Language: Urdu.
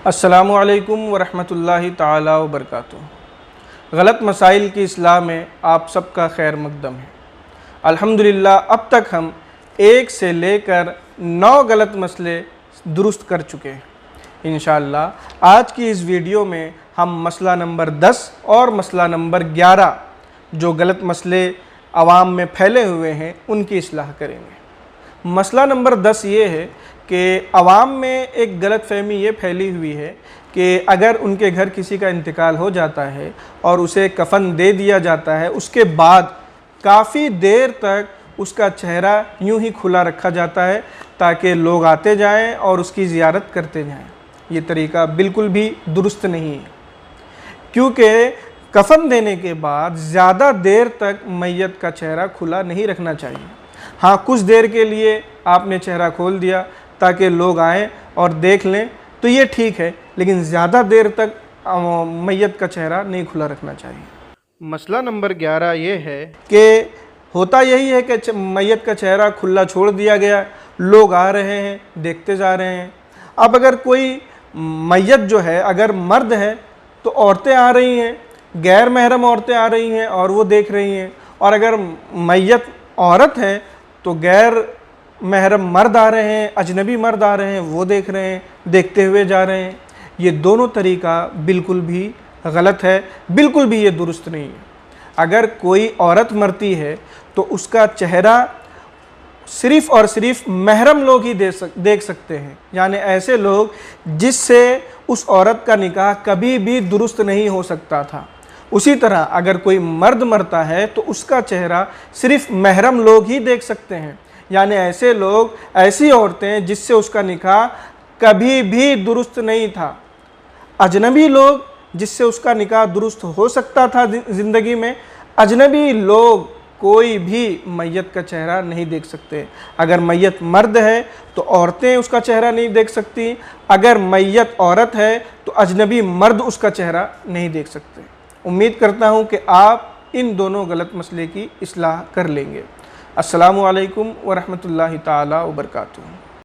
السلام علیکم ورحمۃ اللہ تعالی وبرکاتہ۔ غلط مسائل کی اصلاح میں آپ سب کا خیر مقدم ہے۔ الحمدللہ اب تک ہم 1 سے لے کر 9 غلط مسئلے درست کر چکے ہیں۔ انشاءاللہ آج کی اس ویڈیو میں ہم مسئلہ نمبر 10 اور مسئلہ نمبر 11 جو غلط مسئلے عوام میں پھیلے ہوئے ہیں ان کی اصلاح کریں گے۔ مسئلہ نمبر 10 یہ ہے کہ عوام میں ایک غلط فہمی یہ پھیلی ہوئی ہے کہ اگر ان کے گھر کسی کا انتقال ہو جاتا ہے اور اسے کفن دے دیا جاتا ہے، اس کے بعد کافی دیر تک اس کا چہرہ یوں ہی کھلا رکھا جاتا ہے تاکہ لوگ آتے جائیں اور اس کی زیارت کرتے جائیں۔ یہ طریقہ بالکل بھی درست نہیں ہے، کیونکہ کفن دینے کے بعد زیادہ دیر تک میت کا چہرہ کھلا نہیں رکھنا چاہیے۔ ہاں، کچھ دیر کے لیے آپ نے چہرہ کھول دیا تاکہ لوگ آئیں اور دیکھ لیں تو یہ ٹھیک ہے، لیکن زیادہ دیر تک میت کا چہرہ نہیں کھلا رکھنا چاہیے۔ مسئلہ نمبر 11 یہ ہے کہ ہوتا یہی ہے کہ میت کا چہرہ کھلا چھوڑ دیا گیا، لوگ آ رہے ہیں، دیکھتے جا رہے ہیں۔ اب اگر کوئی میت جو ہے اگر مرد ہے تو عورتیں آ رہی ہیں، غیر محرم عورتیں آ رہی ہیں اور وہ دیکھ رہی ہیں، اور اگر میت عورت ہے تو غیر محرم مرد آ رہے ہیں، اجنبی مرد آ رہے ہیں، وہ دیکھ رہے ہیں، دیکھتے ہوئے جا رہے ہیں۔ یہ دونوں طریقہ بالکل بھی غلط ہے، بالکل بھی یہ درست نہیں ہے۔ اگر کوئی عورت مرتی ہے تو اس کا چہرہ صرف اور صرف محرم لوگ ہی دیکھ سکتے ہیں، یعنی ایسے لوگ جس سے اس عورت کا نکاح کبھی بھی درست نہیں ہو سکتا تھا۔ اسی طرح اگر کوئی مرد مرتا ہے تو اس کا چہرہ صرف محرم لوگ ہی دیکھ سکتے ہیں، یعنی ایسے لوگ، ایسی عورتیں جس سے اس کا نکاح کبھی بھی درست نہیں تھا۔ اجنبی لوگ جس سے اس کا نکاح درست ہو سکتا تھا زندگی میں، اجنبی لوگ کوئی بھی میت کا چہرہ نہیں دیکھ سکتے۔ اگر میت مرد ہے تو عورتیں اس کا چہرہ نہیں دیکھ سکتی، اگر میت عورت ہے تو اجنبی مرد اس کا چہرہ نہیں دیکھ سکتے۔ امید کرتا ہوں کہ آپ ان دونوں غلط مسئلے کی اصلاح کر لیں گے۔ السلام علیکم ورحمۃ اللہ تعالی وبرکاتہ۔